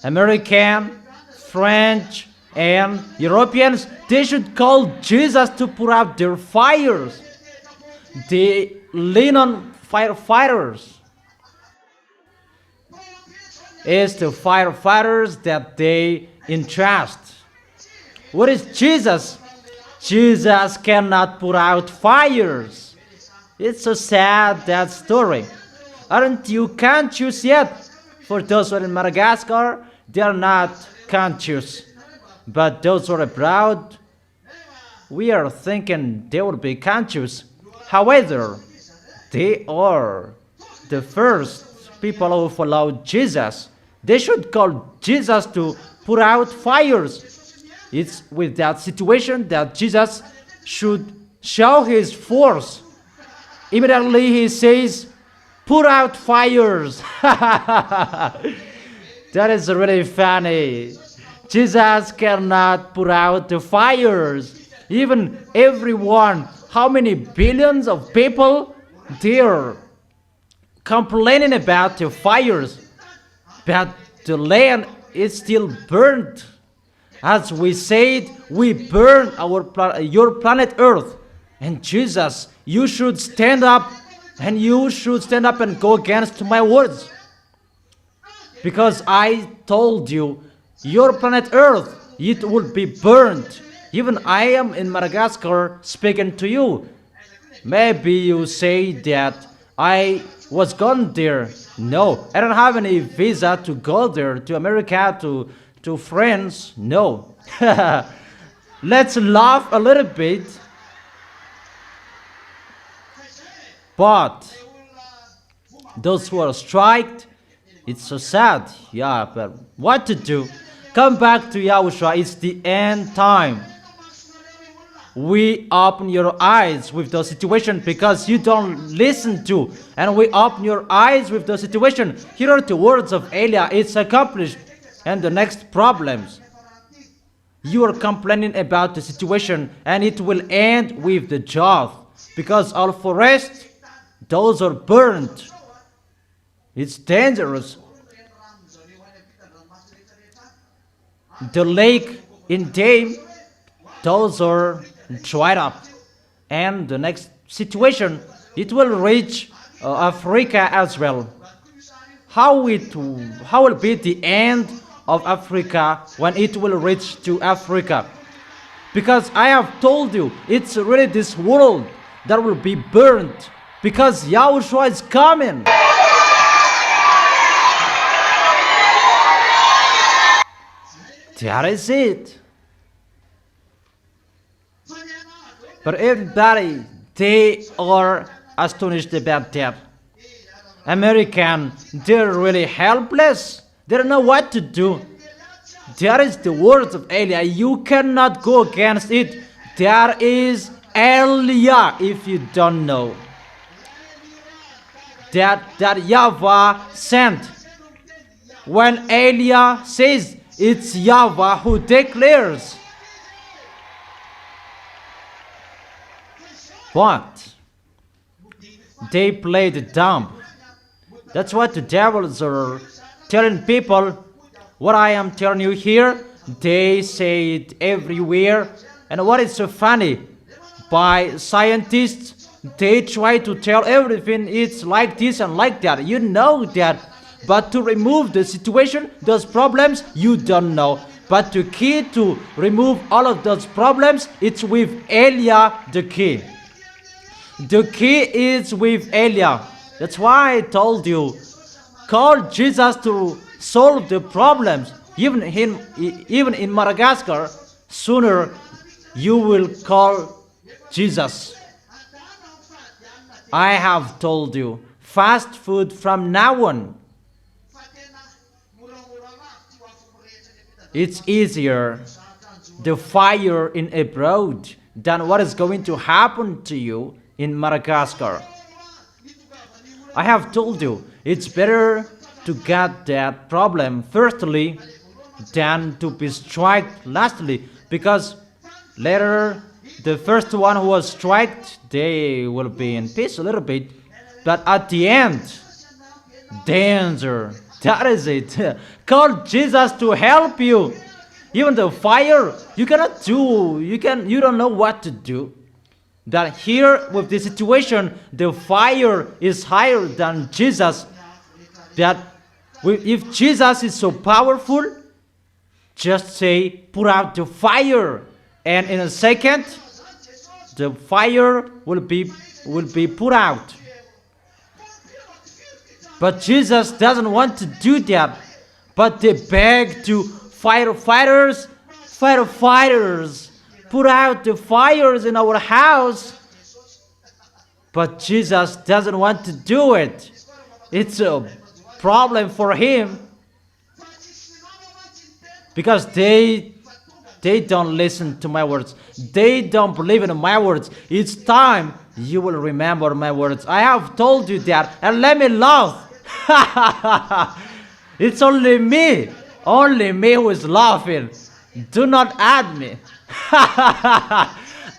American, French, and Europeans, they should call Jesus to put out their fires. They lean on firefighters. It's the firefighters that they entrust. What is Jesus? Jesus cannot put out fires. It's so sad, that story. Aren't you conscious yet? For those who are in Madagascar, they are not conscious. But those who are abroad, we are thinking they will be conscious. However, they are the first people who follow Jesus. They should call Jesus to put out fires. It's with that situation that Jesus should show his force. Immediately he says, put out fires. That is really funny. Jesus cannot put out the fires. Even everyone, how many billions of people, they're complaining about the fires. But the land is still burnt. As we said, we burn your planet Earth. And Jesus, you should stand up, and you should stand up and go against my words. Because I told you, your planet Earth, it will be burned. Even I am in Madagascar speaking to you. Maybe you say that I was gone there. No, I don't have any visa to go there, to America, to France. No. Let's laugh a little bit. But those who are striked, it's so sad. Yeah, but what to do? Come back to YAHOSHUAH. It's the end time. We open your eyes with the situation because you don't listen to. And we open your eyes with the situation. Here are the words of Elia. It's accomplished. And the next problems. You are complaining about the situation and it will end with the drought. Because all forests, those are burned. It's dangerous. The lake in Dame, those are dried up. And the next situation, it will reach Africa as well. How will be the end of Africa when it will reach to Africa? Because I have told you, it's really this world that will be burnt. Because YAHOSHUAH is coming. That is it. But everybody, they are astonished about that. American, they're really helpless. They don't know what to do. There is the words of Elia. You cannot go against it. There is Elia, if you don't know. That YAHVAH sent. When Elia says, it's YAHVAH who declares. But they played dumb. That's what the devils are telling people. What I am telling you here, they say it everywhere. And what is so funny, by scientists, they try to tell everything it's like this and like that. You know that. But to remove the situation, those problems, you don't know. But the key to remove all of those problems, it's with Elia, the key. The key is with Elia. That's why I told you, call Jesus to solve the problems. Even in Madagascar, sooner you will call Jesus. I have told you, fast food from now on. It's easier, the fire in abroad, than what is going to happen to you in Madagascar. I have told you, it's better to get that problem firstly than to be struck lastly, because later the first one who was struck, they will be in peace a little bit, but at the end, danger, That is it. Call Jesus to help you. Even the fire, you cannot do. You don't know what to do. That here with the situation, the fire is higher than Jesus. That if Jesus is so powerful, just say, put out the fire, and in a second, the fire will be put out. But Jesus doesn't want to do that. But they beg to firefighters, put out the fires in our house. But Jesus doesn't want to do it. It's a problem for him. Because they don't listen to my words. They don't believe in my words. It's time you will remember my words. I have told you that, and let me laugh. It's only me who is laughing. Do not add me.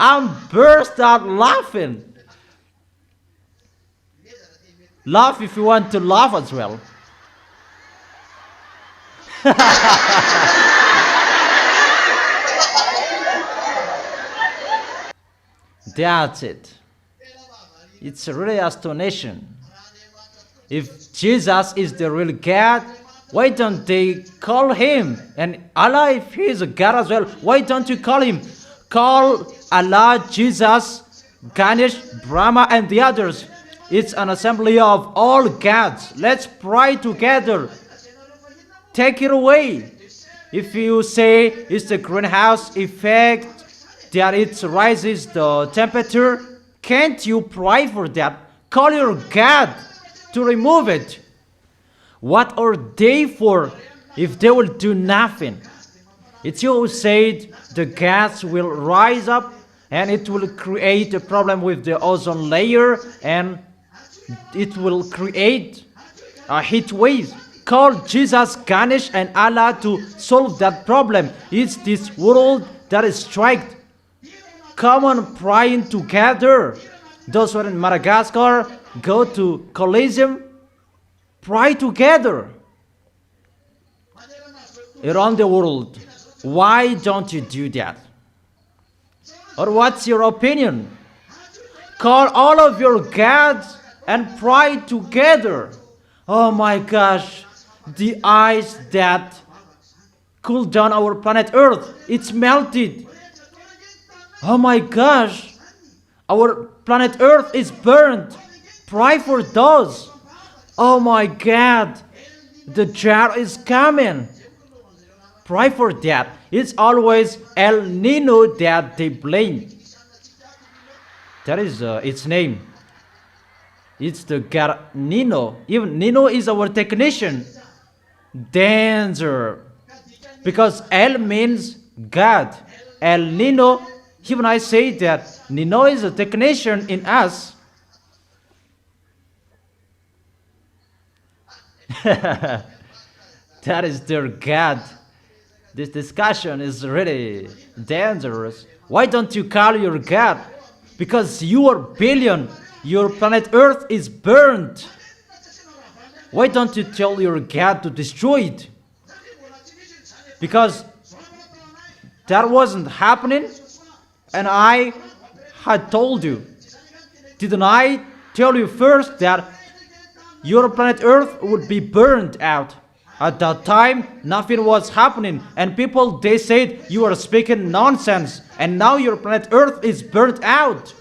I'm burst out laughing. Laugh if you want to laugh as well. That's it. It's really astonishing. If Jesus is the real God, why don't they call him? And Allah, if he is a God as well, why don't you call him? Call Allah, Jesus, Ganesh, Brahma, and the others. It's an assembly of all gods. Let's pray together. Take it away. If you say it's the greenhouse effect, that it rises the temperature, can't you pray for that? Call your God to remove it. What are they for if they will do nothing? It's you who said the gas will rise up and it will create a problem with the ozone layer and it will create a heat wave. Call Jesus, Ganesh, and Allah to solve that problem. It's this world that is struck. Come on, praying together. Those who are in Madagascar, go to Coliseum, pray together. Around the world, why don't you do that? Or what's your opinion? Call all of your gods and pray together. Oh my gosh, the ice that cooled down our planet Earth, it's melted. Oh my gosh, our planet Earth is burned. Pray for those. Oh my God, the jar is coming. Pray for that. It's always El Nino that they blame. That is its name. It's the god Nino. Even Nino is our technician. Danger. Because El means God. El Nino, even I say that Nino is a technician in us. That is their God. This discussion is really dangerous. Why don't you call your God? Because you are billion. Your planet Earth is burned. Why don't you tell your God to destroy it? Because that wasn't happening. And I had told you. Didn't I tell you first that your planet Earth would be burned out? At that time, nothing was happening. And people, they said, you are speaking nonsense. And now your planet Earth is burnt out.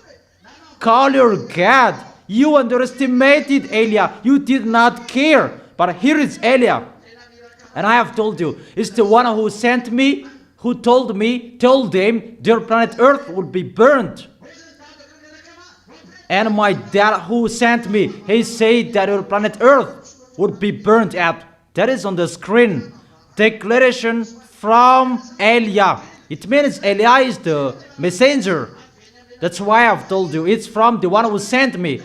Call your God. You underestimated Elia. You did not care. But here is Elia. And I have told you, it's the one who sent me, who told them their planet Earth would be burned. And my dad who sent me, he said that your planet Earth would be burned out. That is on the screen. Declaration from Elia. It means Elia is the messenger. That's why I've told you. It's from the one who sent me.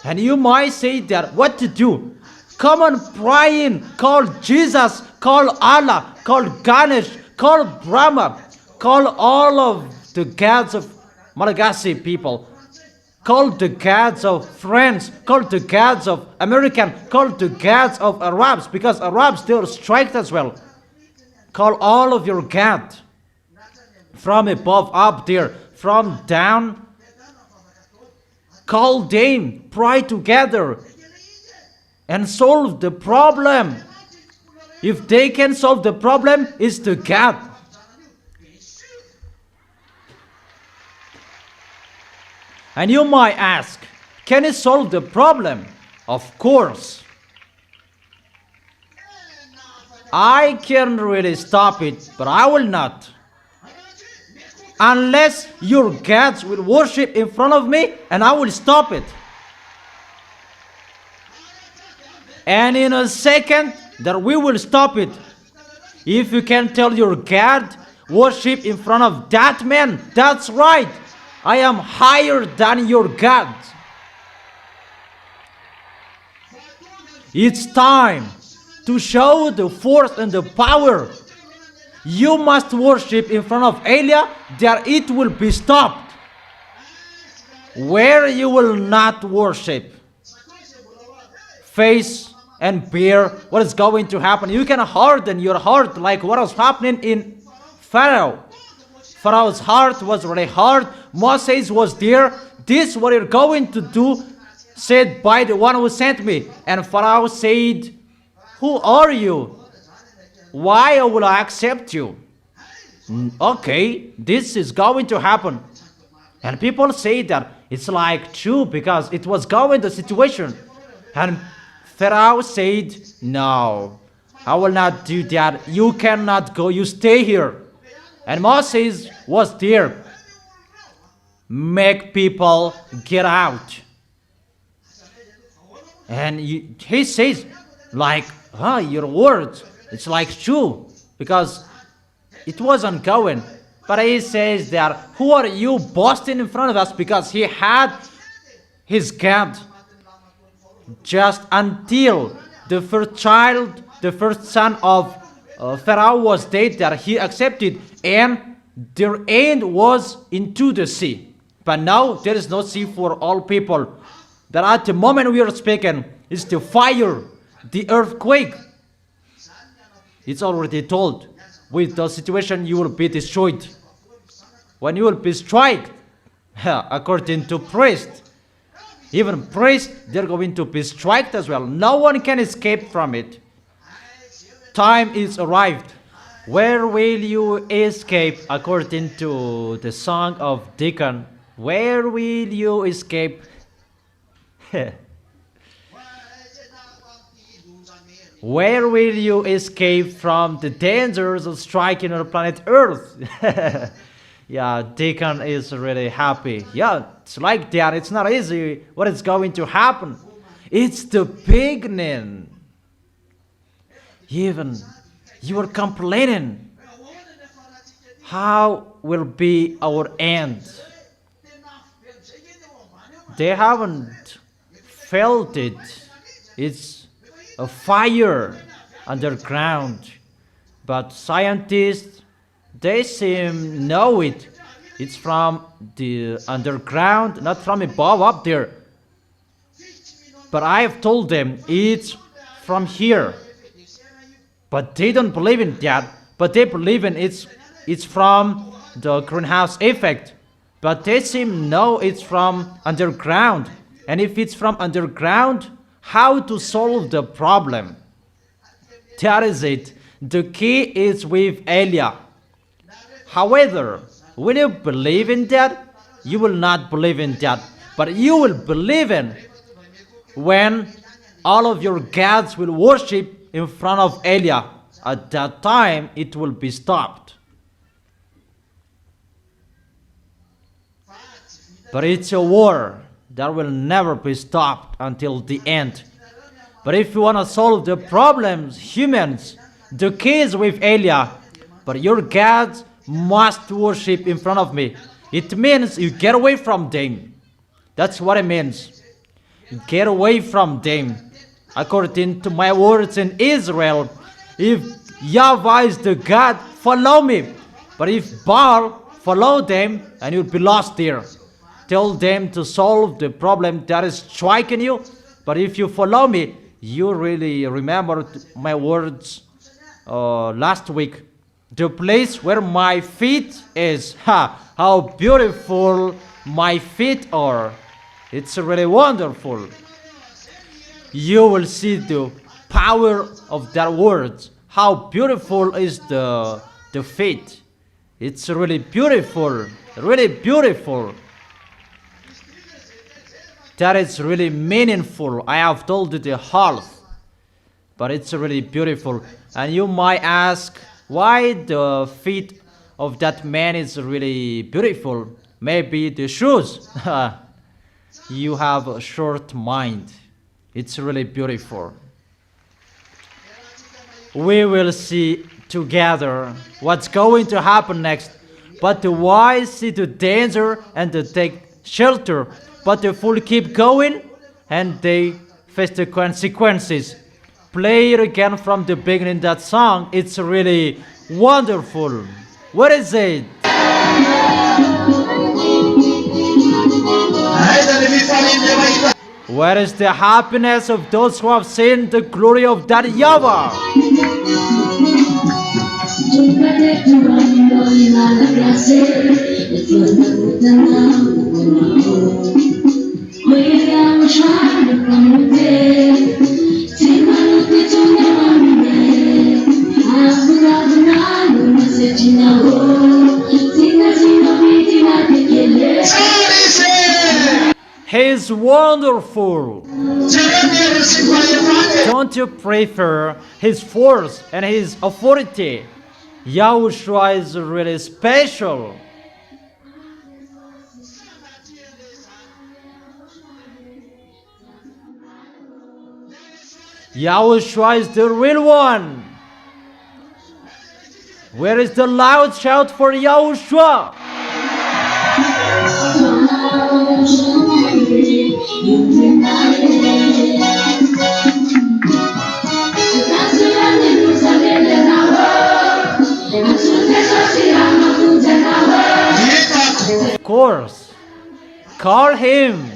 And you might say that, what to do? Come on, praying. Call Jesus. Call Allah. Call Ganesh. Call Brahma. Call all of the gods of Malagasy people. Call the gods of France, call the gods of American, call the gods of Arabs, because Arabs, they are striked as well. Call all of your gods. From above, up there, from down. Call them, pray together, and solve the problem. If they can solve the problem, it's the God. And you might ask, can it solve the problem? Of course. I can really stop it, but I will not. Unless your gods will worship in front of me, and I will stop it. And in a second, that we will stop it. If you can tell your God, worship in front of that man, that's right. I am higher than your God. It's time to show the force and the power. You must worship in front of Elia, that it will be stopped. Where you will not worship, face and bear what is going to happen. You can harden your heart like what was happening in Pharaoh. Pharaoh's heart was really hard. Moses was there. This what you're going to do, said by the one who sent me. And Pharaoh said, who are you? Why will I accept you? Okay, this is going to happen. And people say that it's like true because it was going the situation. And Pharaoh said, no, I will not do that. You cannot go, you stay here. And Moses was there. Make people get out. And he says, like, your words, it's like true, because it wasn't going. But he says that, who are you boasting in front of us? Because he had his God just until the first child, the first son of Pharaoh was dead, that he accepted, and their end was into the sea. But now there is no sea for all people. That at the moment we are speaking, it's the fire, the earthquake. It's already told. With the situation, you will be destroyed. When you will be struck, according to priest, even priests, they're going to be struck as well. No one can escape from it. Time is arrived. Where will you escape? According to the song of Deacon, where will you escape? Where will you escape from the dangers of striking on planet Earth? Yeah, Deacon is really happy. Yeah, it's like that. It's not easy what is going to happen. It's the beginning. Even you are complaining. How will be our end? They haven't felt it. It's a fire underground. But scientists, they seem know it. It's from the underground, not from above up there. But I have told them it's from here. But they don't believe in that. But they believe in it's from the greenhouse effect. But they seem know it's from underground. And if it's from underground, how to solve the problem? That is it. The key is with Elia. However, when you believe in that, you will not believe in that. But you will believe in when all of your gods will worship in front of Elia. At that time, it will be stopped. But it's a war that will never be stopped until the end. But if you want to solve the problems, humans, the key is with Elia. But your gods must worship in front of me. It means you get away from them. That's what it means. Get away from them. According to my words in Israel, if YAHVAH is the God, follow me. But if Baal, follow them, and you'll be lost there. tell them to solve the problem that is striking you. But if you follow me, you really remember my words last week. The place where my feet is, how beautiful my feet are. It's really wonderful. You will see the power of that word. How beautiful is the feet. It's really beautiful, really beautiful. That is really meaningful. I have told you the half, but it's really beautiful. And you might ask, why the feet of that man is really beautiful? Maybe the shoes. You have a short mind. It's really beautiful. We will see together what's going to happen next. But the wise see the danger and they take shelter. But the fool keep going and they face the consequences. Play it again from the beginning, that song. It's really wonderful. What is it? Where is the happiness of those who have seen the glory of that YAHVAH? He is wonderful. Don't you prefer his force and his authority? YAHOSHUAH is really special. YAHOSHUAH is the real one. Where is the loud shout for YAHOSHUAH? Of course, call him.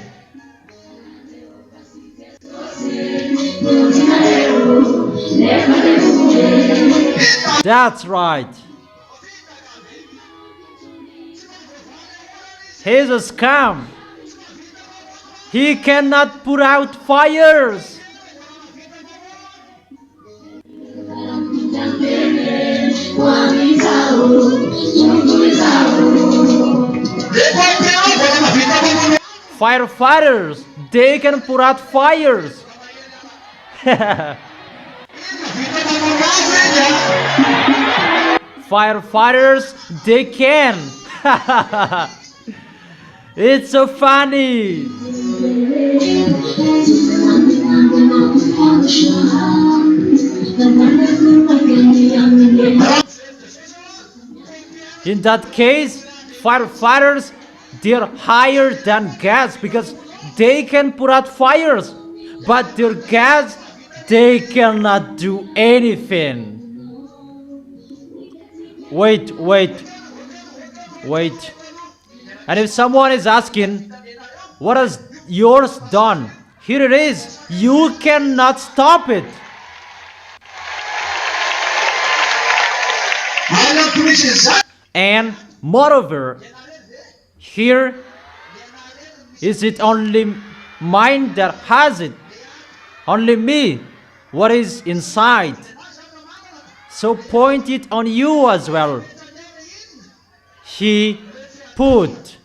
That's right. He's a scam. He cannot put out fires. Firefighters, they can put out fires. Firefighters, they can. It's so funny. In that case, firefighters, they're higher than gas because they can put out fires, but their gas, they cannot do anything. Wait. And if someone is asking, what has yours done? Here it is. You cannot stop it. And moreover, here is it only mine that has it? Only me. What is inside? So point it on you as well. He put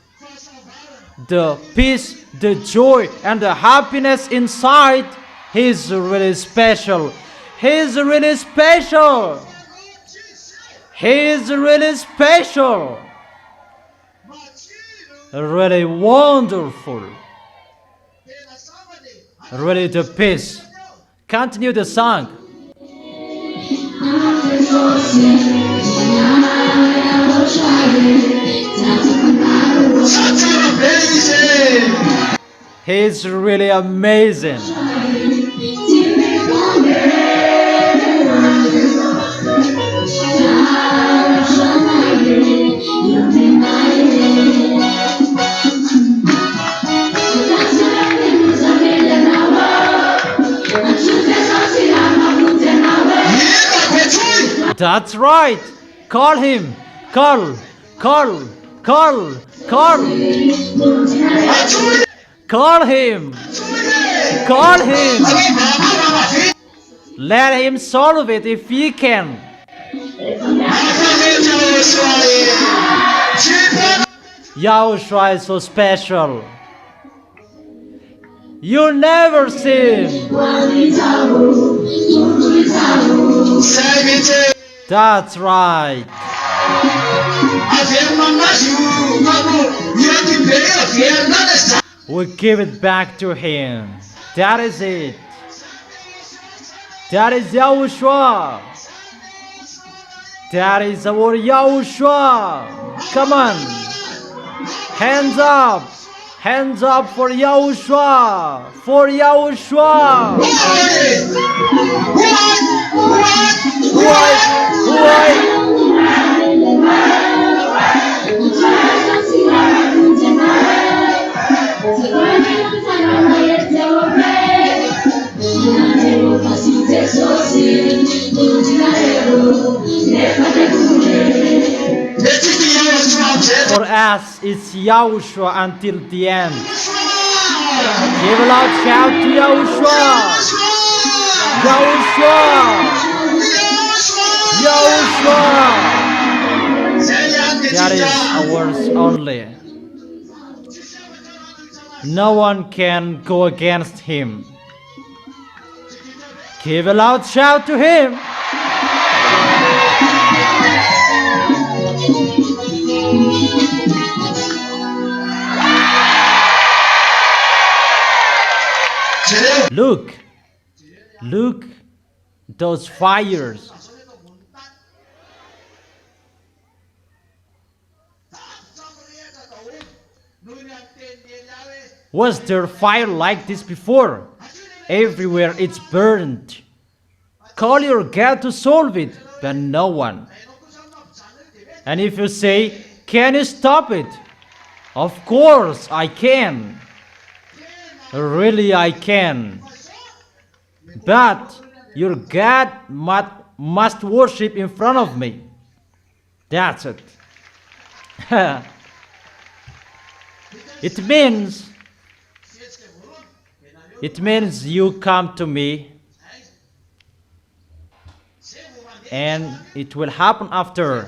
the peace, the joy, and the happiness inside. He's really special. He's really special. He's really special. Really wonderful. Really the peace. Continue the song. He's really amazing. That's right. Call him. Call. Call. Call. Call. Call him. Call him. Let him solve it if he can. Yahushua is so special. You'll never see him. That's right. We give it back to him. That is it. That is Yahushua. That is our Yahushua. Come on. Hands up. Hands up for Yahushua. For Yahushua. For us, it's Yahushua until the end. Give a loud shout to Yahushua! Yahushua! Yahushua! That is ours only. No one can go against him. Give a loud shout to him! Look, look, those fires. Was there fire like this before? Everywhere it's burned. Call your God to solve it, but no one. And if you say, can you stop it? Of course I can. Really I can. But your God must worship in front of me. That's it. It means you come to me and it will happen after.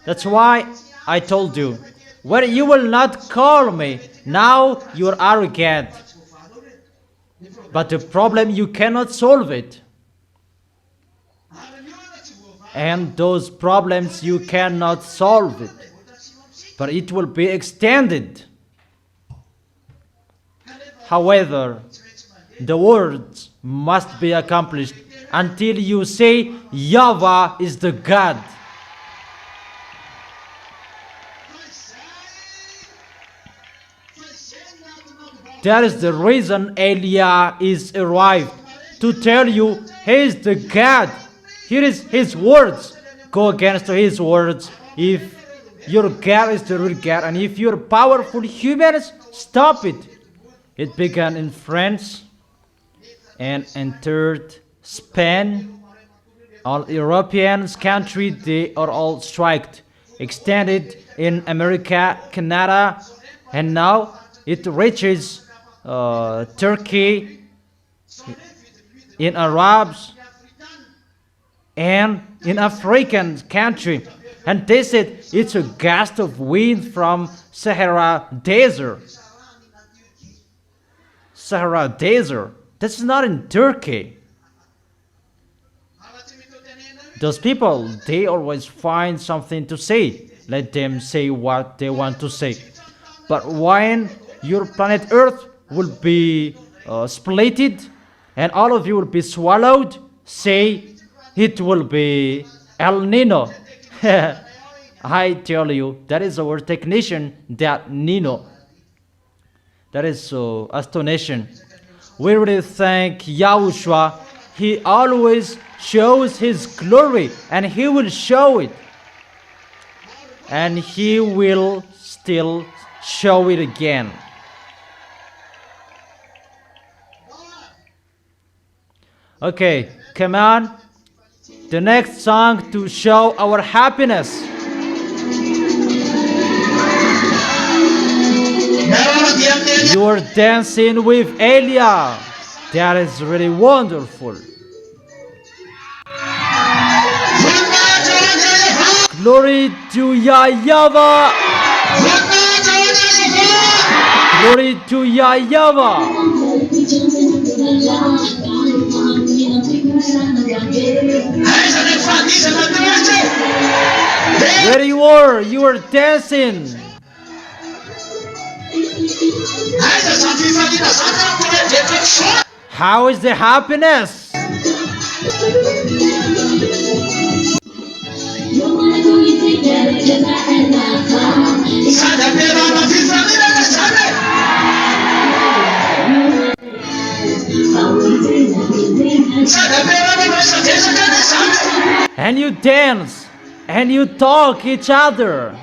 That's why I told you, when you will not call me, now you are arrogant. But the problem, you cannot solve it. And those problems, you cannot solve it. But it will be extended. However, the words must be accomplished until you say, YAHVAH is the God. That is the reason Eliah is arrived, to tell you he is the God. Here is his words. Go against his words. If your God is the real God, and if you're powerful humans, stop it. It began in France and entered Spain. All European countries, they are all striked. Extended in America, Canada, and now it reaches Turkey, in Arabs, and in African country. And they said it's a gust of wind from Sahara Desert. Sahara Desert. That's not in Turkey. Those people, they always find something to say. Let them say what they want to say. But when your planet Earth will be splitted and all of you will be swallowed, say it will be El Nino. I tell you, that is our technician, that Nino. That is so astonishing. We really thank Yahushua. He always shows his glory, and he will show it. And he will still show it again. Okay, come on. the next song to show our happiness. You're dancing with Elia. That is really wonderful. Glory to YAHVAH. Glory to YAHVAH. Where you were dancing. How is the happiness? And you dance and you talk each other.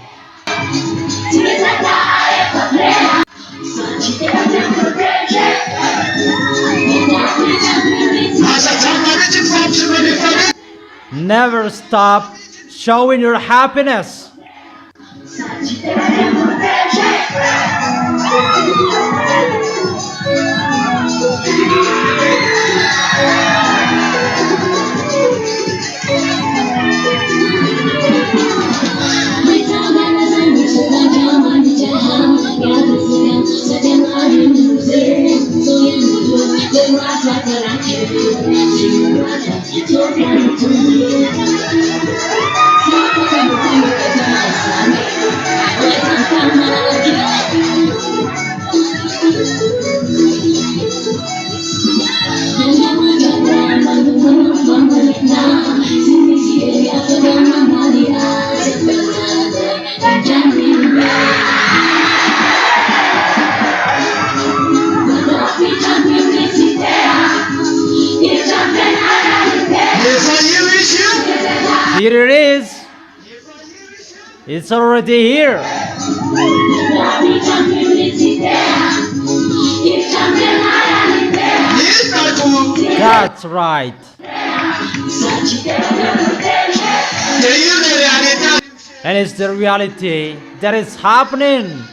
Never stop showing your happiness. Here it is. It's already here. That's right. And it's the reality that is happening.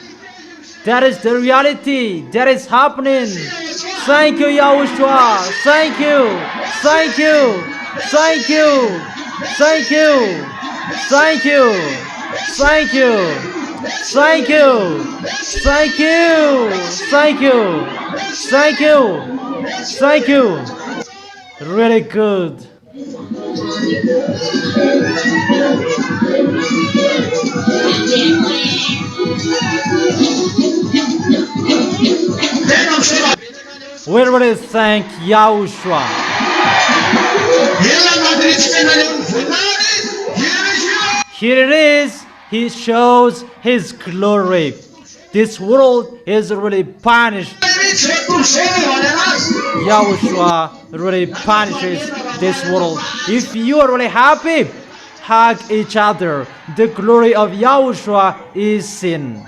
That is the reality that is happening. Thank you, YAHOSHUAH. Thank you. Thank you. Thank you. Thank you. Thank you. Thank you. Thank you. Thank you. Thank you. Thank you. Thank you. Really good. We really thank YAHOSHUAH. Here it is. He shows His glory. This world is really punished. YAHOSHUAH really punishes this world. If you are really happy, hug each other. The glory of YAHOSHUAH is seen.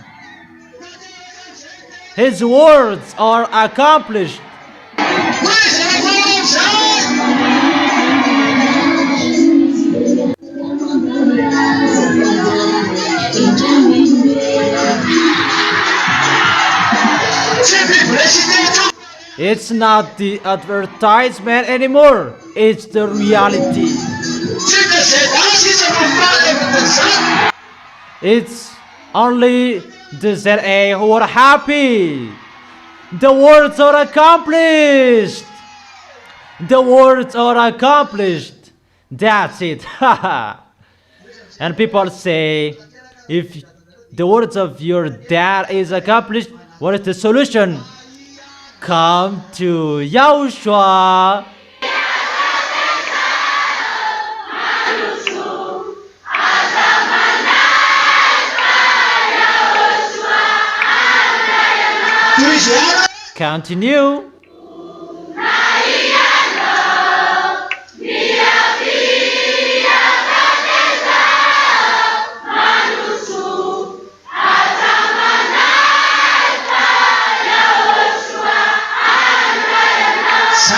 His words are accomplished. It's not the advertisement anymore. It's the reality. It's only the ZA who are happy. The words are accomplished. The words are accomplished. That's it. And people say, if the words of your dad is accomplished, what is the solution? Come to YAHOSHUAH. Continue.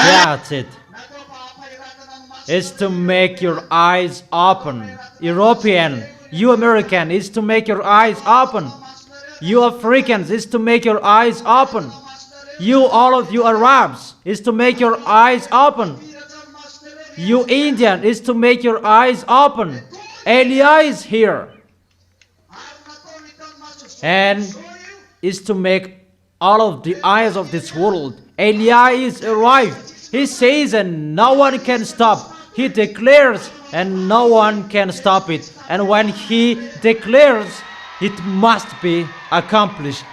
That's it. is to make your eyes open. European, you American, is to make your eyes open. You Africans, is to make your eyes open. You, all of you Arabs, is to make your eyes open. You Indian, is to make your eyes open. Elia is here. And is to make all of the eyes of this world. Elia is arrived. He says and no one can stop. He declares and no one can stop it. And when he declares, it must be accomplished.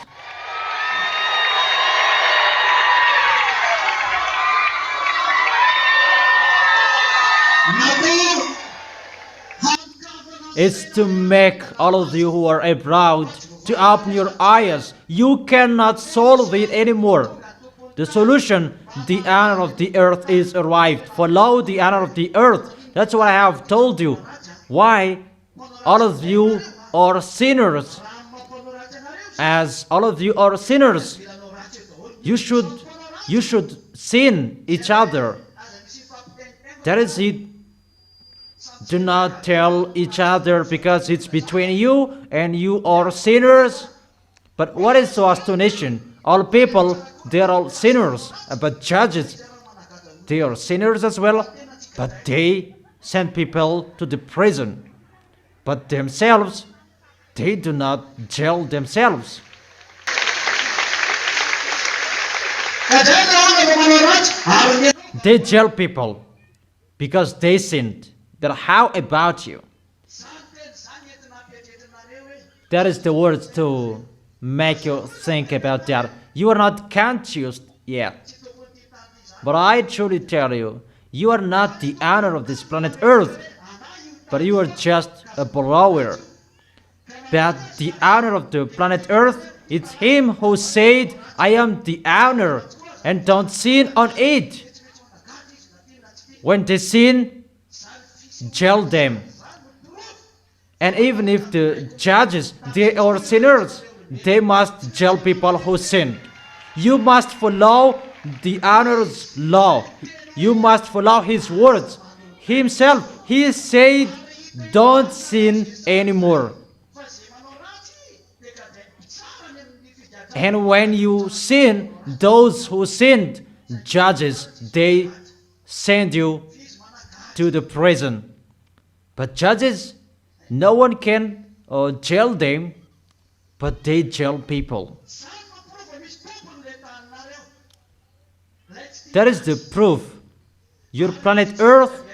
It's to make all of you who are abroad to open your eyes. You cannot solve it anymore. The solution, the honor of the earth is arrived. Follow the honor of the earth. That's what I have told you. Why? All of you are sinners. As all of you are sinners, you should sin each other. That is it. Do not tell each other because it's between you and you are sinners. But what is so astonishing? All people, they are all sinners. But judges, they are sinners as well. But they send people to the prison. But themselves, they do not jail themselves. They jail people because they sinned. But how about you? That is the words to make you think about that. You are not conscious yet. But I truly tell you, you are not the honor of this planet Earth, but you are just a blower. But the honor of the planet Earth, it's him who said, I am the honor, and don't sin on it. When they sin, jail them. And even if the judges, they are sinners, they must jail people who sinned. You must follow the honor's law. You must follow his words. Himself, he said, don't sin anymore. And when you sin, those who sinned, judges, they send you to the prison. But judges, no one can jail them, but they jail people. That is the proof. Your planet Earth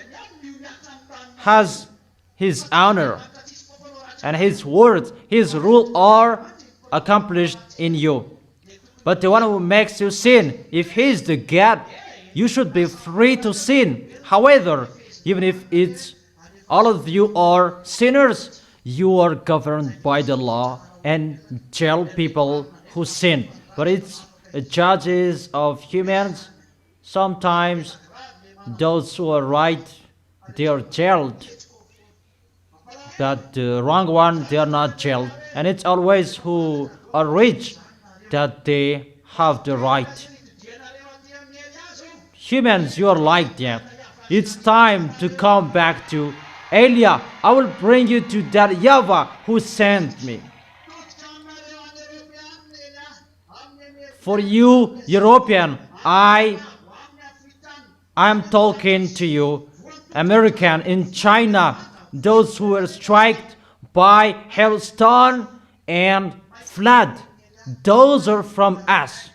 has his honor, and his words, his rule are accomplished in you. But the one who makes you sin, if he is the God, you should be free to sin. However, even if it's all of you are sinners, you are governed by the law and jail people who sin. But it's judges of humans. Sometimes those who are right, they are jailed. But the wrong one, they are not jailed. And it's always who are rich that they have the right. Humans, you are like that. It's time to come back to Elia. I will bring you to that YAHVAH who sent me. For you, European, I am talking to you, American, in China, those who were struck by hailstone and flood. Those are from us.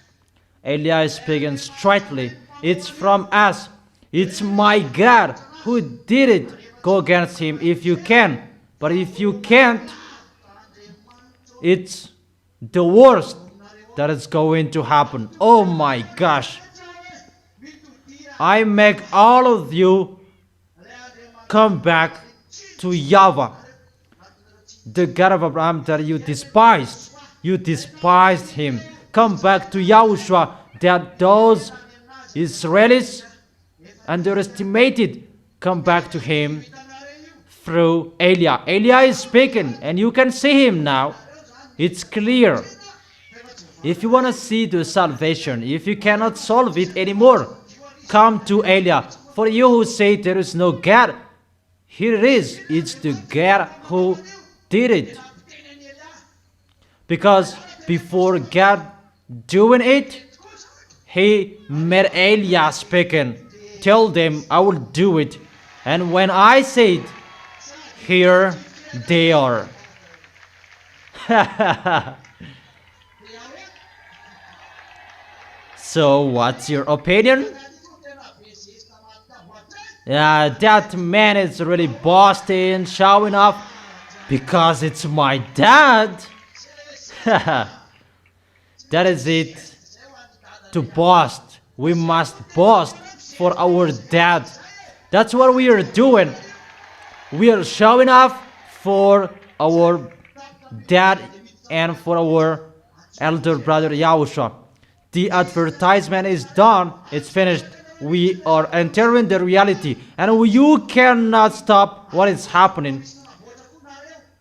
Elia is speaking straightly. It's from us. It's my God who did it. Go against him if you can. But if you can't, it's the worst that is going to happen. Oh my gosh. I make all of you come back to YAHVAH, the God of Abraham that you despised. You despised him. Come back to YAHOSHUAH that those Israelis underestimated. Come back to him through Elia. Elia is speaking and you can see him now. It's clear. If you want to see the salvation, if you cannot solve it anymore, come to Elia. For you who say there is no God, here it is. It's the God who did it. Because before God doing it, he made Eliah speaking. Tell them I will do it. And when I said, here they are. So what's your opinion? Yeah, that man is really boasting, showing off because it's my dad. That is it. To boast, we must boast for our dad. That's what we are doing. We are showing off for our dad and for our elder brother YAHOSHUAH. The advertisement is done. It's finished. We are entering the reality, and you cannot stop what is happening.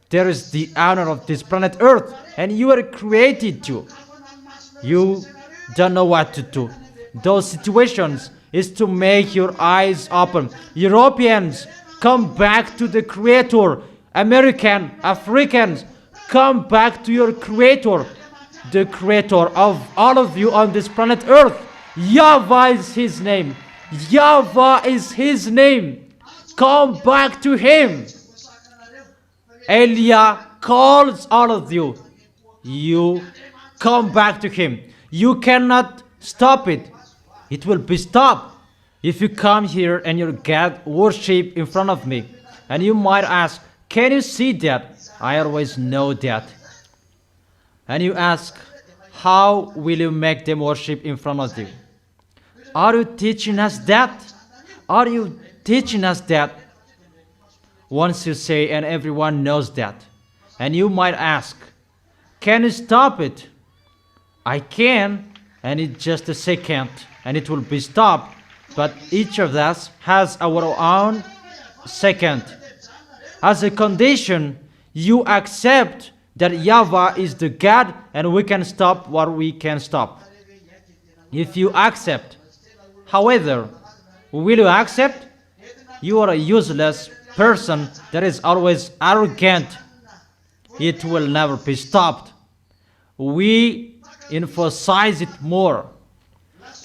There is the honor of this planet Earth, and you are created to. You don't know what to do. Those situations is to make your eyes open. Europeans, come back to the Creator. American, Africans, come back to your Creator. The Creator of all of you on this planet Earth. YAHVAH is His name. YAHVAH is His name. Come back to Him. Eliah calls all of you. You come back to Him. You cannot stop it. It will be stopped if you come here and your God worship in front of me. And you might ask, can you see that? I always know that. And you ask, how will you make them worship in front of you? Are you teaching us that? Are you teaching us that? Once you say, and everyone knows that. And you might ask, can you stop it? I can, and it's just a second, and it will be stopped. But each of us has our own second. As a condition, you accept that YAHVAH is the God, and we can stop what we can stop. If you accept, however, will you accept? You are a useless person that is always arrogant. It will never be stopped. We emphasize it more.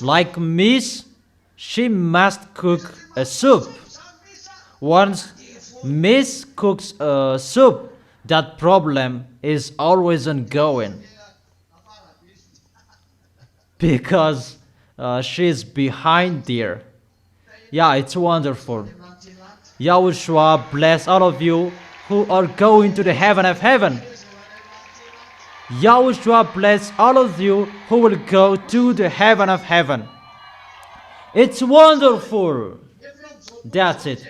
Like Miss, she must cook a soup. Once Miss cooks a soup, that problem is always ongoing. Because she is behind there. Yeah, it's wonderful. YAHOSHUAH bless all of you who are going to the heaven of heaven. YAHOSHUAH bless all of you who will go to the heaven of heaven. It's wonderful. That's it.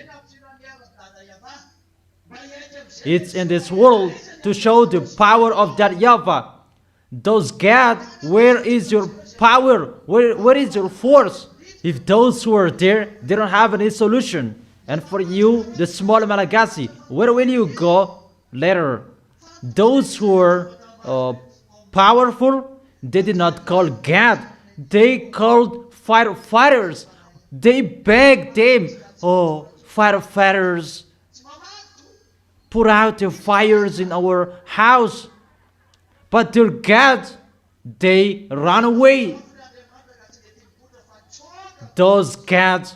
It's in this world to show the power of that YAHVAH. Those God, where is your power? Where is your force? If those who are there, they don't have any solution. And for you, the small Malagasy, where will you go later? Those who are powerful, they did not call God. They called firefighters. They begged them, oh, firefighters, put out the fires in our house. But their God, they ran away. Those gods,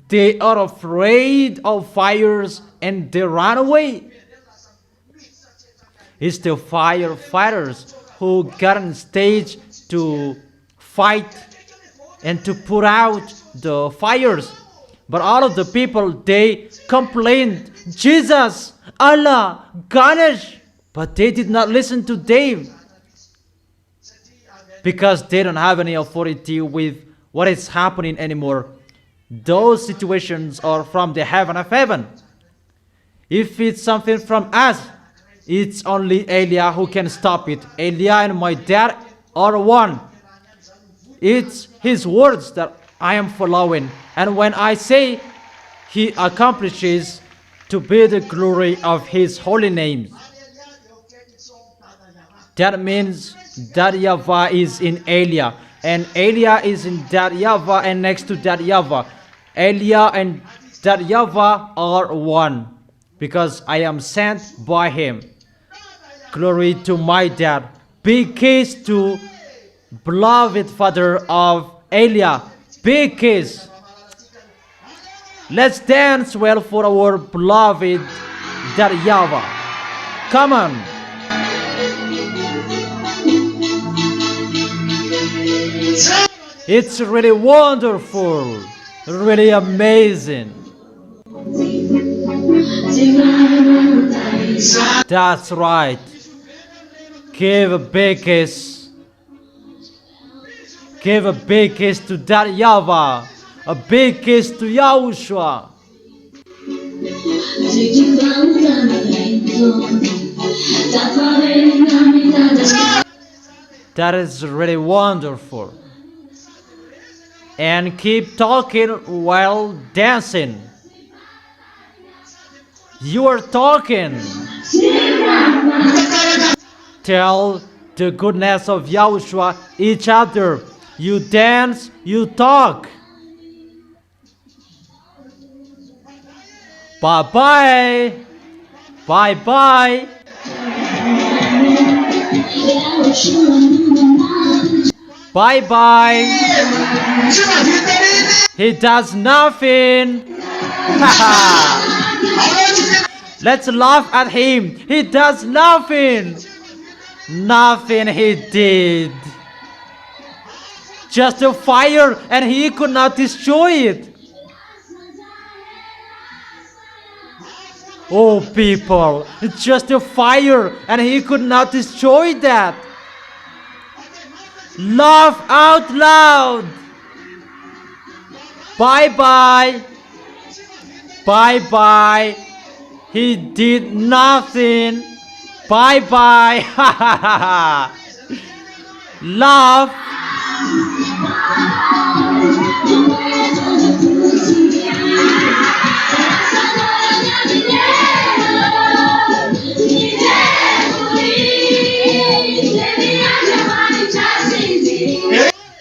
they are afraid of fires and they run away. It's the firefighters who got on stage to fight and to put out the fires. But all of the people, they complained, Jesus, Allah, Ganesh. But they did not listen to them because they don't have any authority with what is happening anymore. Those situations are from the heaven of heaven. If it's something from us, it's only Eliah who can stop it. Eliah and my dad are one. It's his words that I am following. And when I say, he accomplishes to be the glory of his holy name. That means that YAHVAH is in Eliah. And Eliah is in that YAHVAH, and next to that YAHVAH. Elia and that YAHVAH are one, because I am sent by him. Glory to my dad. Big kiss to beloved father of Elia. Big kiss. Let's dance well for our beloved that YAHVAH. Come on. It's really wonderful, really amazing. That's right. Give a big kiss. Give a big kiss to that YAHVAH. A big kiss to YAHOSHUAH. That is really wonderful. And keep talking while dancing. You are talking. Tell the goodness of YAHOSHUAH each other. You dance, you talk. Bye-bye. Bye-bye. Bye-bye. He does nothing. Let's laugh at him. He does nothing. Nothing he did. Just a fire, and he could not destroy it. Oh people, it's just a fire, and he could not destroy that. Laugh out loud. Bye-bye. Bye-bye. He did nothing. Bye-bye. Laugh.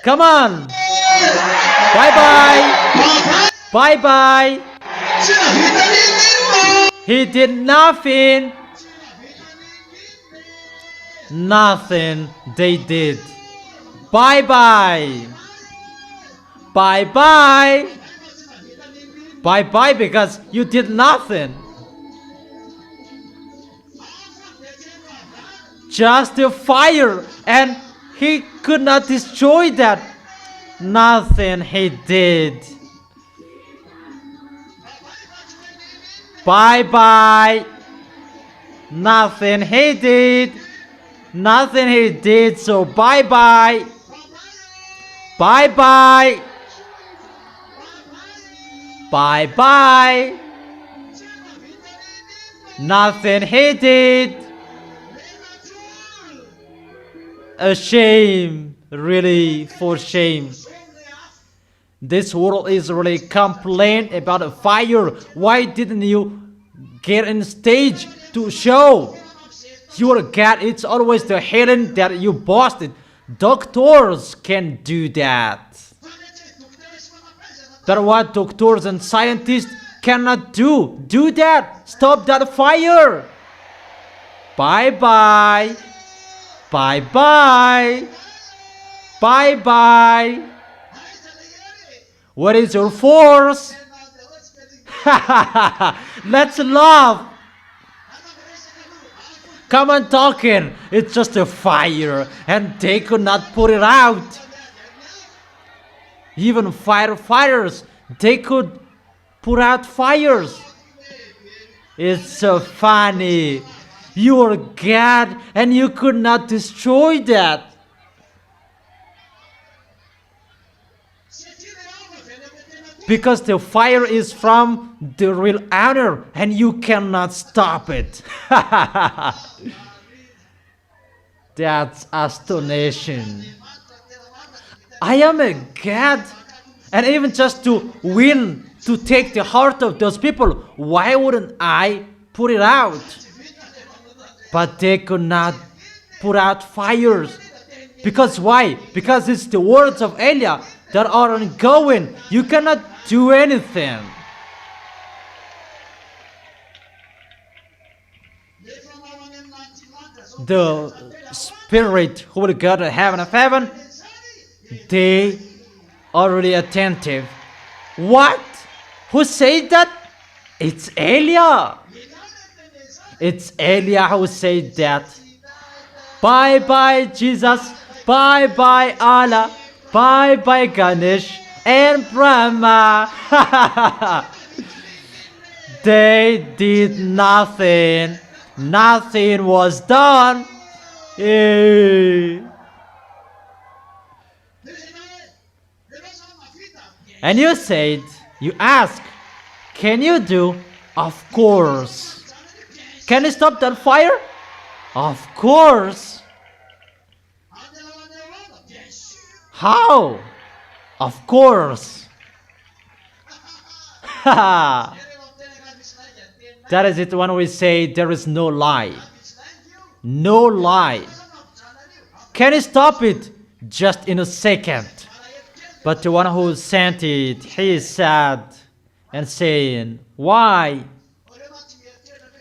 Come on. Bye-bye. Bye-bye. He did nothing. Nothing they did. Bye-bye. Bye-bye. Bye-bye because you did nothing. Just a fire, and he could not destroy that. Nothing he did. Bye-bye. Nothing he did. Nothing he did, so bye-bye. Bye-bye. Bye-bye. Nothing he did. A shame, really, for shame. This world is really complaining about a fire. Why didn't you get on stage to show your God? It's always the healing that you boasted. Doctors can do that. But what doctors and scientists cannot do. Do that. Stop that fire. Bye-bye. Bye-bye. Bye-bye. What is your force? Let's laugh. Come on talking. It's just a fire, and they could not put it out. Even firefighters, they could put out fires. It's so funny. You are God, and you could not destroy that. Because the fire is from the real owner, and you cannot stop it. That's astonishing. I am a God, and even just to win, to take the heart of those people, why wouldn't I put it out? But they could not put out fires. Because why? Because it's the words of Elia that are ongoing. You cannot do anything. The spirit who will go to heaven of heaven, they are really attentive. What? Who said that? It's Elia. It's Elia who said that. Bye bye Jesus, bye bye Allah, bye bye Ganesh and Brahma. They did nothing. Nothing was done. And you said, you ask, can you do? Of course. Can you stop that fire? Of course. How? Of course. That is it when we say there is no lie. No lie. Can you stop it? Just in a second. But the one who sent it, he is sad and saying, why?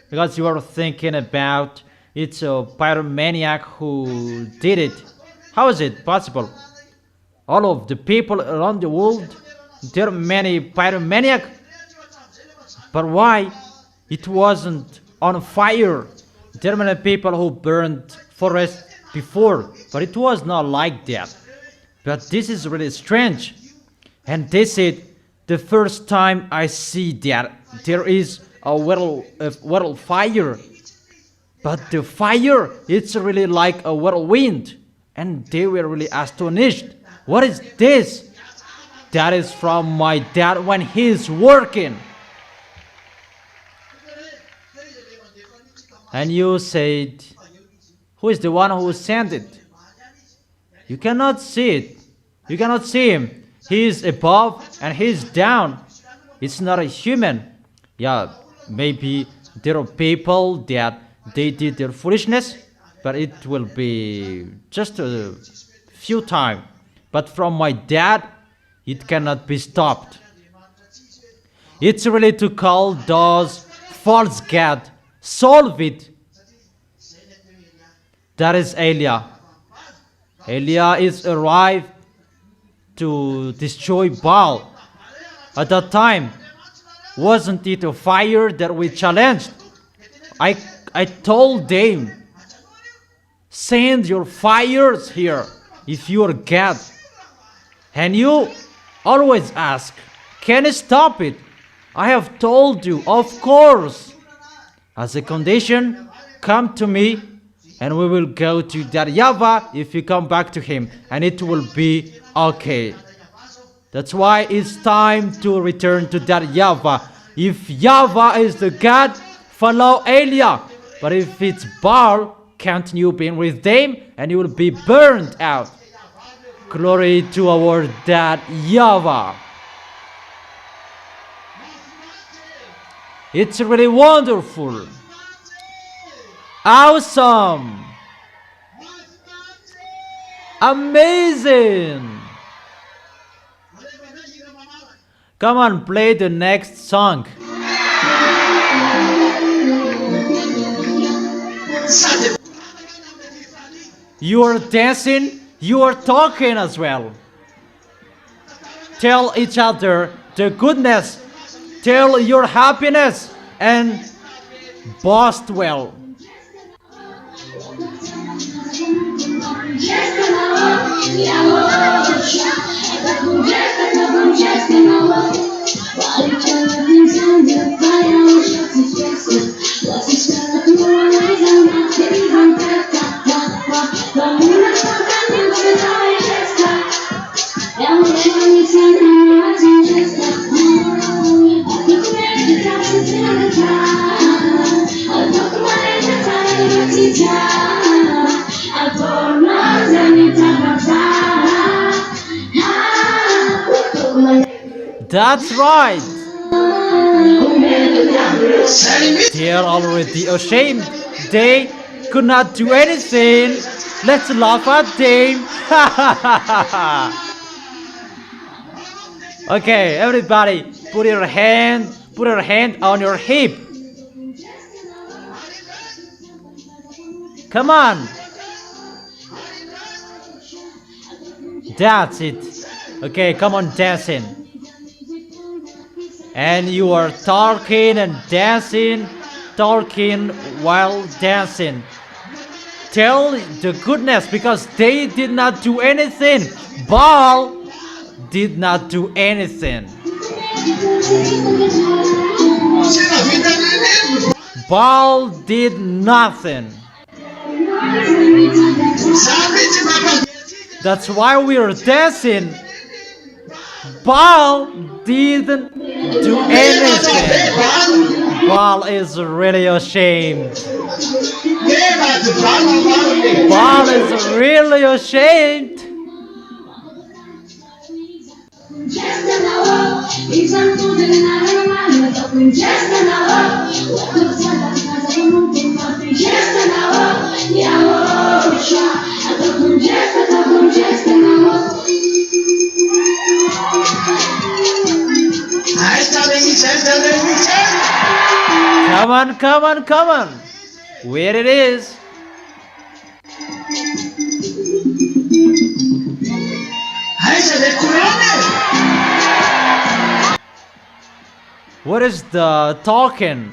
Because you are thinking about it's a pyromaniac who did it. How is it possible? All of the people around the world, there are many pyromaniacs. But why? It wasn't on fire. There are many people who burned forests before, but it was not like that. But this is really strange. And they said, the first time I see that there is a little fire, but the fire, it's really like a whirlwind. And they were really astonished. What is this? That is from my dad when he's working. And you said, who is the one who sent it? You cannot see it. You cannot see him. He is above and he is down. It's not a human. Yeah, maybe there are people that they did their foolishness, but it will be just a few times. But from my dad, it cannot be stopped. It's really to call those false gods. Solve it. That is Elia. Elia is arrived to destroy Baal. At that time, wasn't it a fire that we challenged? I told them, send your fires here if you are God. And you always ask, can you stop it? I have told you, of course. As a condition, come to me and we will go to that YAHVAH if you come back to him, and it will be okay. That's why it's time to return to that YAHVAH. If YAHVAH is the God, follow Elia. But if it's Baal, continue being with them and you will be burned out. Glory to our dad YAHVAH. It's really wonderful. Awesome. Amazing. Come on, play the next song. You are dancing, you are talking as well. Tell each other the goodness. Tell your happiness and boast well. That's right. They are already ashamed. They could not do anything. Let's laugh at them. Okay, everybody, put your hand on your hip. Come on. That's it. Okay, come on, dancing. And you are talking and dancing, talking while dancing. Tell the goodness, because they did not do anything. Baal did not do anything. Baal did nothing. That's why we are dancing. Baal didn't do anything. Baal is really ashamed. Baal is really ashamed. Come on, come on, come on. Where it is? What is the talking?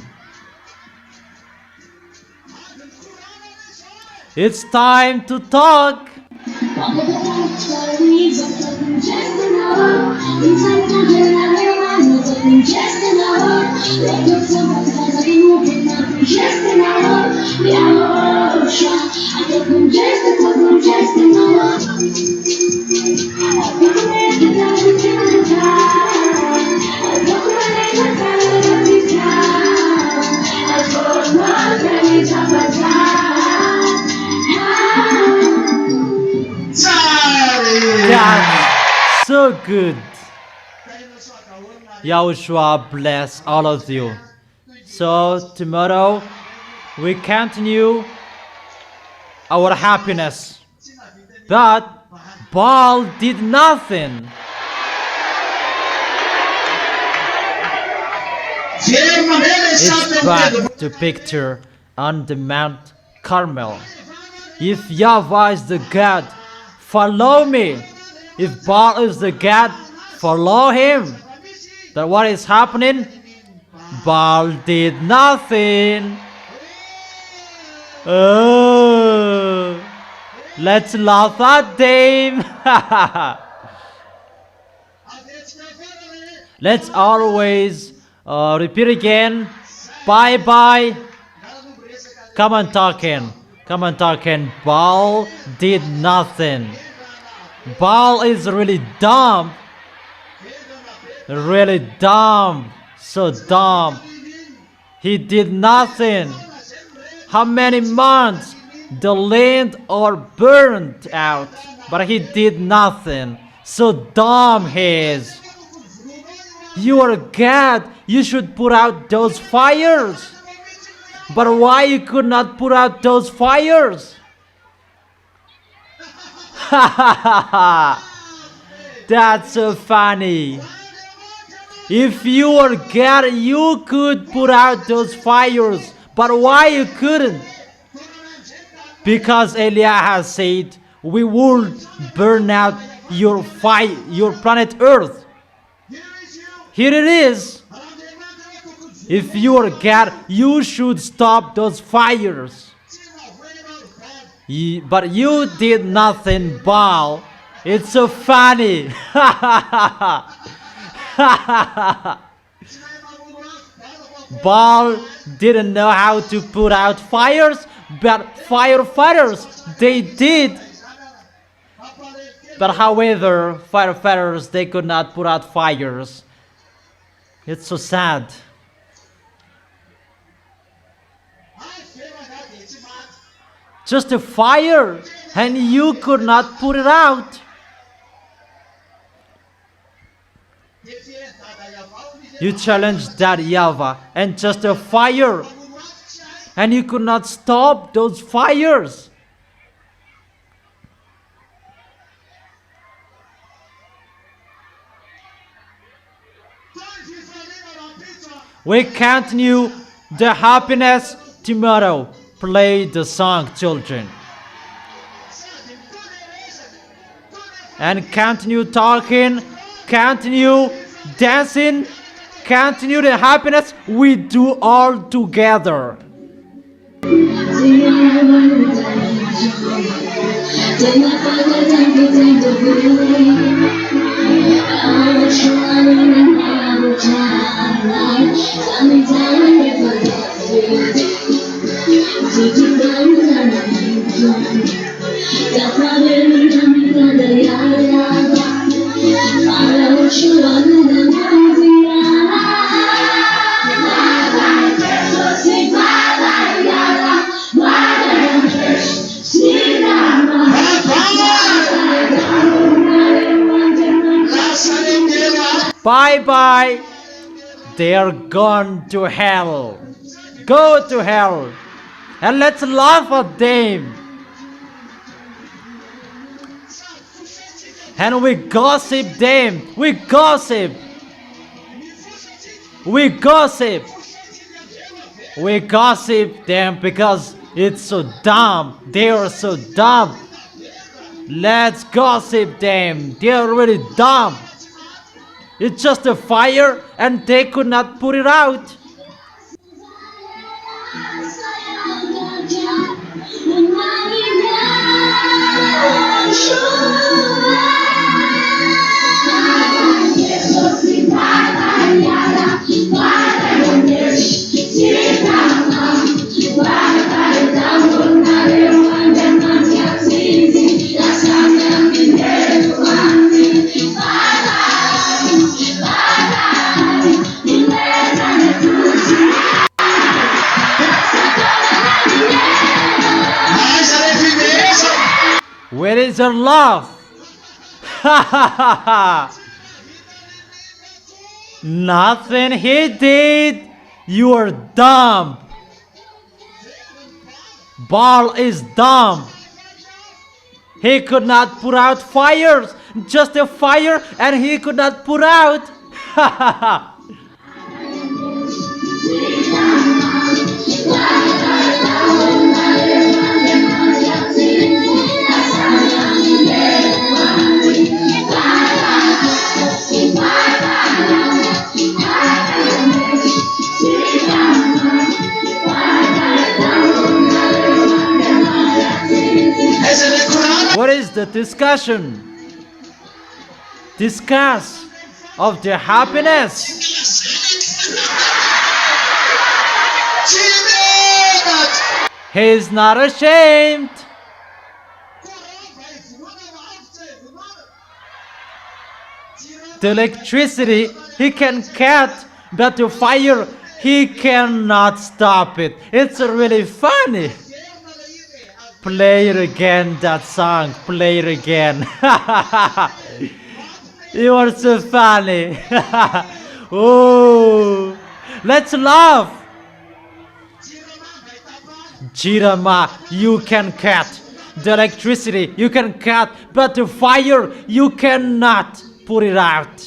It's time to talk. That's so good. Yahushua bless all of you. So tomorrow we continue our happiness. But Baal did nothing. It's back to picture on the Mount Carmel. If YAHVAH is the God, follow me. If Baal is the God, follow him. That what is happening? Baal did nothing. Oh, let's laugh at them. Let's always repeat again. Bye bye. Come on talking. Come on talking. Baal did nothing. Baal is really dumb. Really dumb. So dumb. He did nothing. How many months the land are burned out, but he did nothing. So dumb he is. You are God. You should put out those fires. But why you could not put out those fires? That's so funny. If you were God, you could put out those fires. But why you couldn't? Because Eliah has said, we will burn out your planet Earth. Here it is. If you are God, you should stop those fires. But you did nothing, Baal. It's so funny. Baal didn't know how to put out fires, but firefighters, they did. But however, firefighters, they could not put out fires. It's so sad. Just a fire, and you could not put it out. You challenged that YAHVAH, and just a fire, and you could not stop those fires. We continue the happiness tomorrow. Play the song, children. And continue talking, continue dancing, continue the happiness we do all together. Bye bye. They are gone to hell. Go to hell. And let's laugh at them. And we gossip them. We gossip. We gossip. We gossip them because it's so dumb. They are so dumb. Let's gossip them. They are really dumb. It's just a fire and they could not put it out. Where is your love? Nothing he did. You are dumb. Ball is dumb. He could not put out fires. Just a fire and he could not put out. What is the discussion? Discuss of the happiness. He is not ashamed. The electricity he can cut, but the fire he cannot stop it. It's really funny. Play it again, that song. Play it again. You are so funny. Oh, let's laugh. Jirama, you can cut. The electricity you can cut, but the fire you cannot put it out.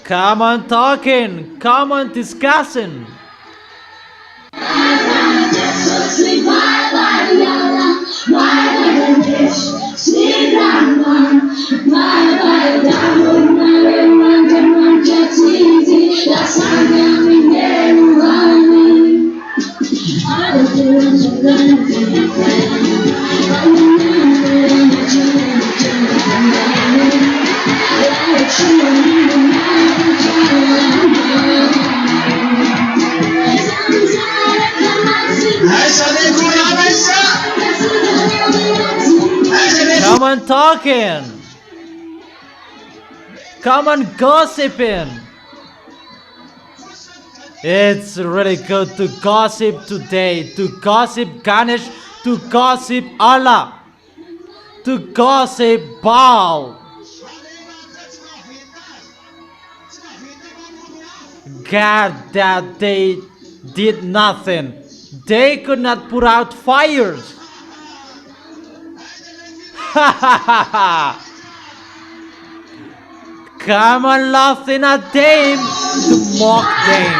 Come on talking, come on discussing. Come on talking. Come on gossiping. It's really good to gossip today, to gossip Ganesh, to gossip Allah, to gossip Baal. God, that they did nothing. They could not put out fires. Come on, laughing at them to mock them.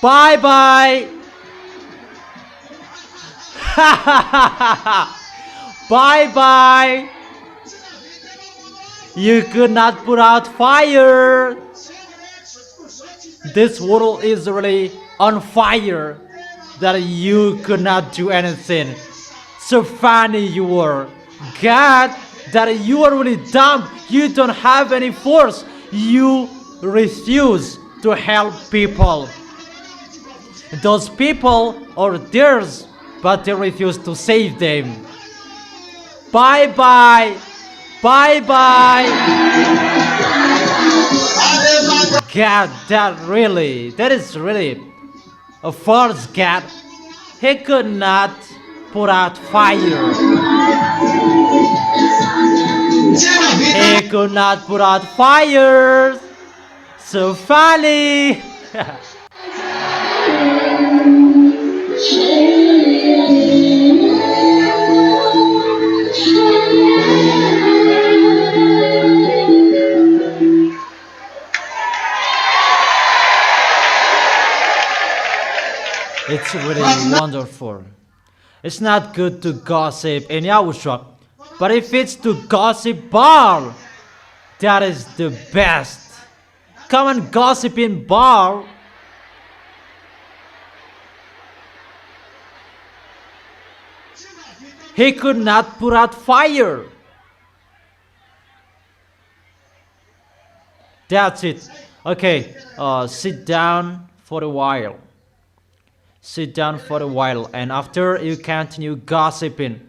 Bye bye. Bye bye. You could not put out fire. This world is really on fire that you could not do anything. So funny you were. God, that you are really dumb. You don't have any force. You refuse to help people. Those people are theirs, but they refuse to save them. Bye bye. Bye bye. God, that is really a false God. He could not put out fire. He could not put out fire. So funny. It's really wonderful. It's not good to gossip in YAHOSHUAH, but if it's to gossip Baal, that is the best. Come and gossip in Baal. He could not put out fire. That's it. Okay, sit down for a while. Sit down for a while, and after you continue gossiping.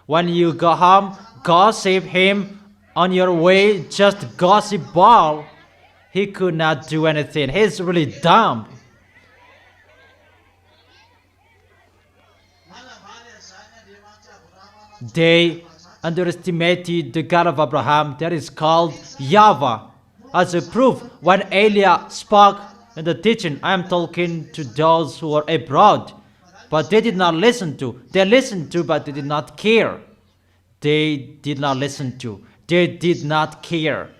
When you go home, gossip him. On your way, just gossip Baal. He could not do anything. He's really dumb. They underestimated the God of Abraham, that is called YAHVAH. As a proof, when Elijah spoke in the teaching, I am talking to those who are abroad, but they did not listen to. They listened to, but they did not care. They did not listen to. They did not care.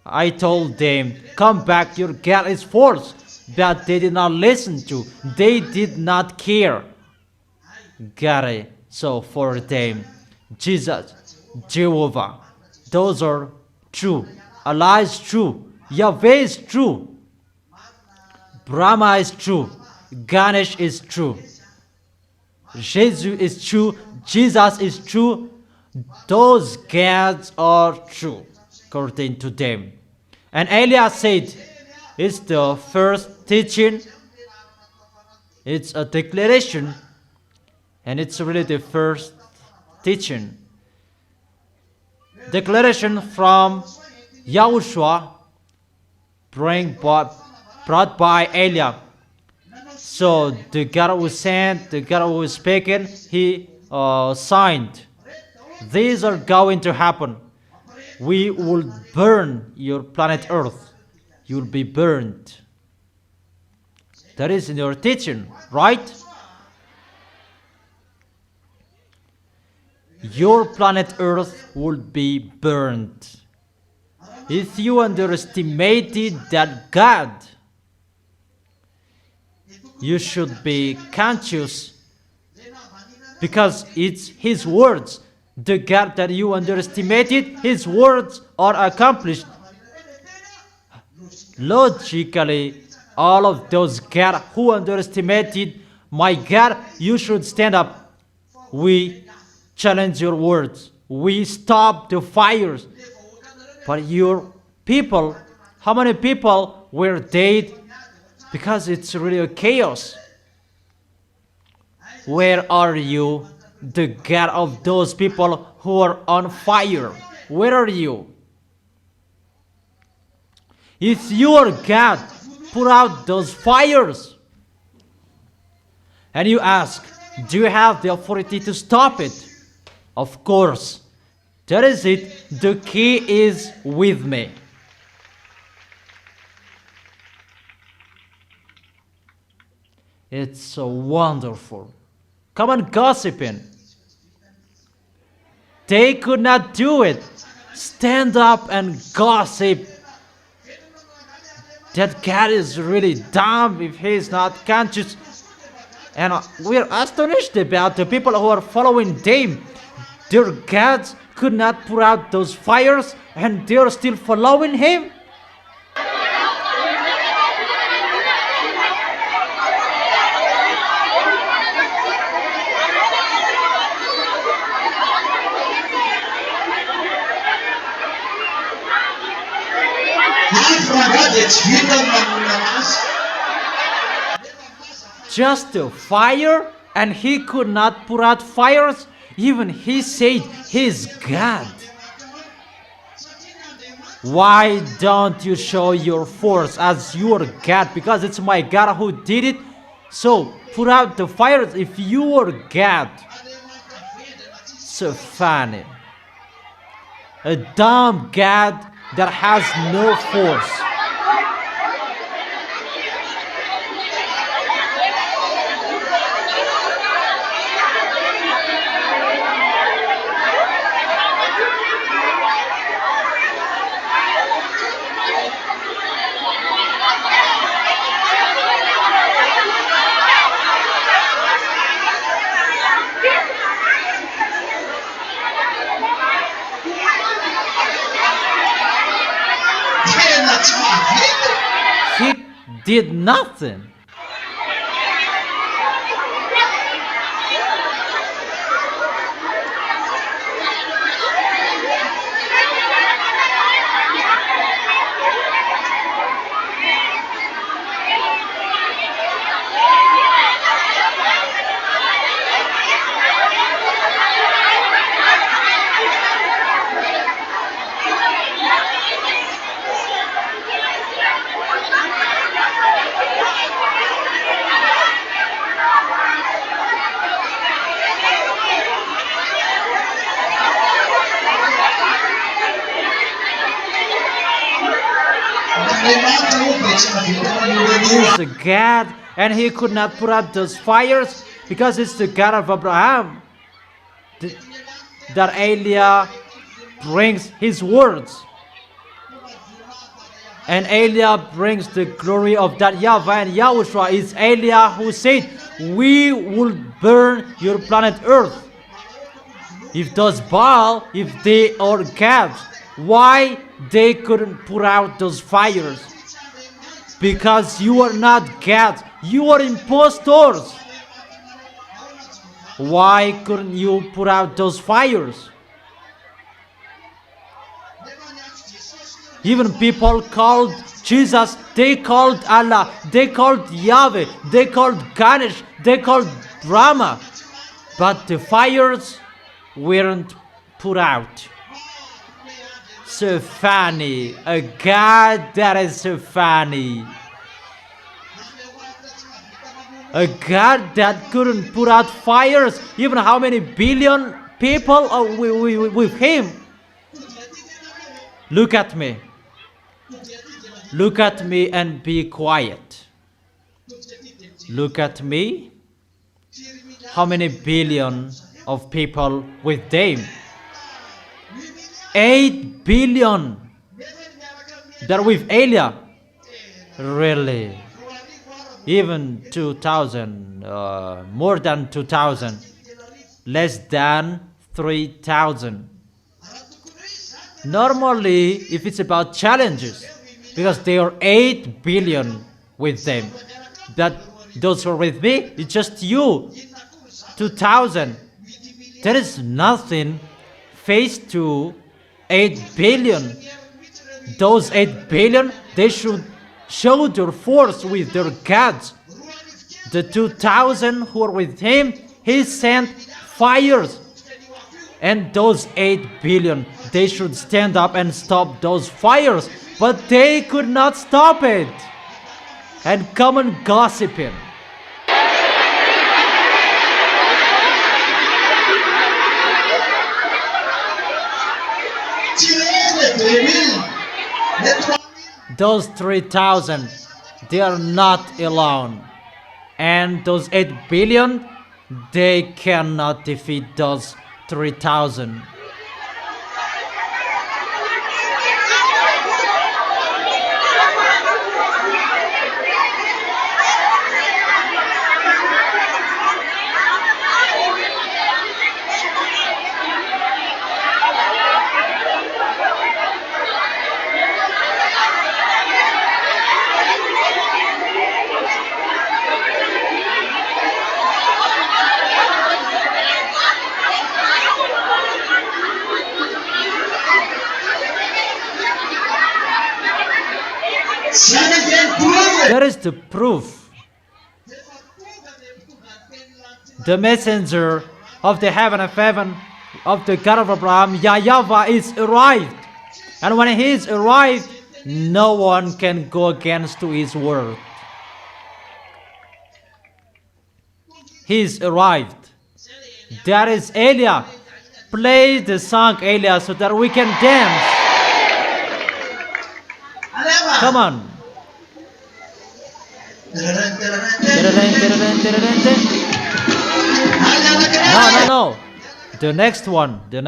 I told them, come back, your God is force. But they did not listen to. They did not care. Got it. So for them, Jesus, Jehovah, those are true. Allah is true. Yahweh is true. Brahma is true. Ganesh is true. Jesus is true. Jesus is true. Those gods are true, according to them. And Elijah said, it's the first teaching. It's a declaration. And it's really the first teaching. Declaration from YAHOSHUAH brought by Elijah. So the God who sent, the God who is speaking, he signed. These are going to happen. We will burn your planet Earth. You will be burned. That is in your teaching, right? Your planet Earth will be burned. If you underestimated that God, you should be conscious, because it's His words. The God that you underestimated, His words are accomplished. Logically, all of those God who underestimated my God, you should stand up. We challenge your words. We stop the fires. But your people, how many people were dead? Because it's really a chaos. Where are you, the God of those people who are on fire? Where are you? If you are God, put out those fires. And you ask, do you have the authority to stop it? Of course. That is it. The key is with me. It's so wonderful. Come on, gossiping. They could not do it. Stand up and gossip. That God is really dumb if he is not conscious. And we're astonished about the people who are following them. Their gods could not put out those fires and they're still following him. Just a fire, and he could not put out fires. Even he said he's God. Why don't you show your force as your God? Because it's my God who did it. So put out the fires if you are God. So funny. A dumb God that has no force. He did nothing. He's the God, and he could not put out those fires because it's the God of Abraham. That Eliah brings his words. And Eliah brings the glory of that YAHVAH, and YAHOSHUAH is Eliah who said, we will burn your planet Earth. If those Baal, if they are gods, why they couldn't put out those fires? Because you are not gods, you are impostors. Why couldn't you put out those fires? Even people called Jesus, they called Allah, they called YAHVAH, they called Ganesh, they called Brahma. But the fires weren't put out. So funny, a God that is so funny. A God that couldn't put out fires, even how many billion people are with him. Look at me. Look at me and be quiet. Look at me. How many billion of people with them? 8 billion. They're with Eliah. Really? Even 2,000, more than 2,000, less than 3,000. Normally, if it's about challenges, because there are 8 billion with them, that those who are with me, it's just you, 2,000. There is nothing face to 8 billion. Those 8 billion, they should show their force with their gods. The 2,000 who are with him, he sent fires. And those 8 billion, they should stand up and stop those fires. But they could not stop it. And come on gossiping. Those 3,000, they are not alone. And those 8 billion, they cannot defeat those 3,000. That is the proof. The messenger of the heaven of heaven, of the God of Abraham, YAHVAH, is arrived. And when he is arrived, no one can go against to his word. He is arrived. That is Elia. Play the song, Elia, so that we can dance. Come on. No. The next one. There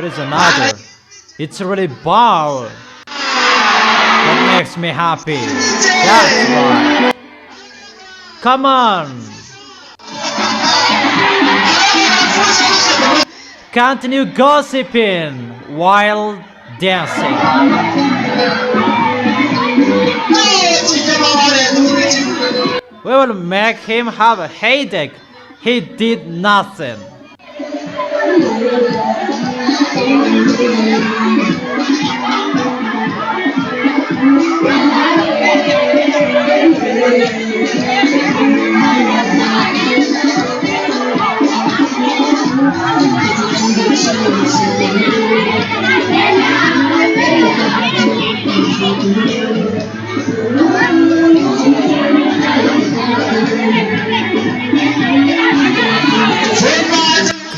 is another. It's really Baal. That makes me happy. That's right. Come on. Continue gossiping while dancing. We will make him have a headache. He did nothing.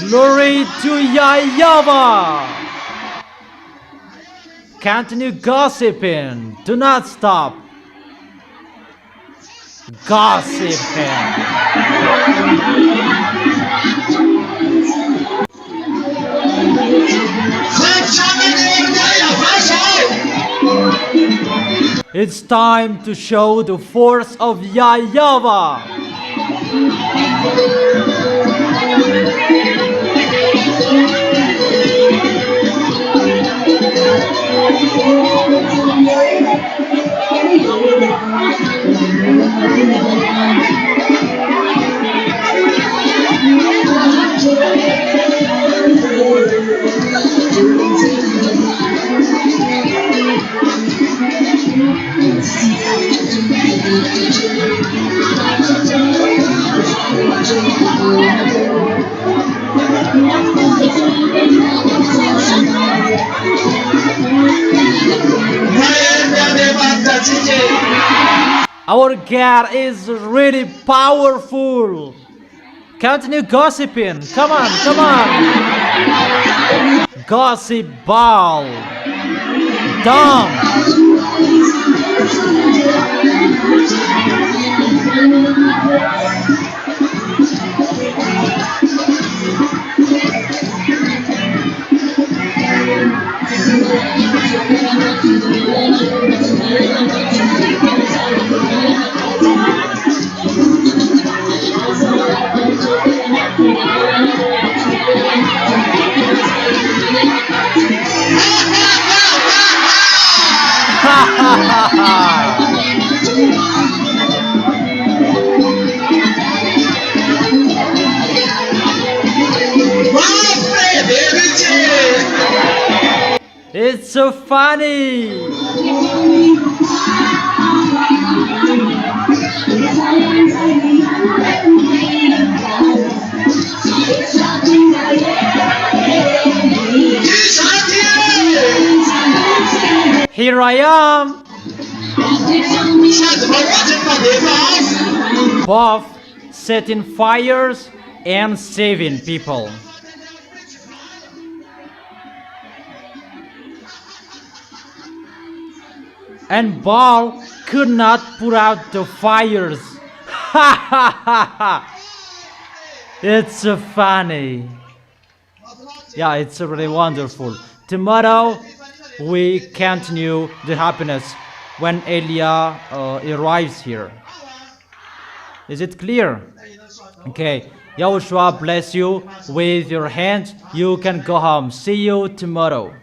Glory to YAHVAH. Continue gossiping. Do not stop gossiping. It's time to show the force of YAHVAH. Our God is really powerful. Continue gossiping. Come on. Gossip Baal. Dumb. It's so funny. Here I am. Both setting fires and saving people. And Baal could not put out the fires. It's so funny. Yeah, it's really wonderful. Tomorrow we continue the happiness when Elia arrives here. Is it clear? Okay. Yahushua bless you with your hands. You can go home. See you tomorrow.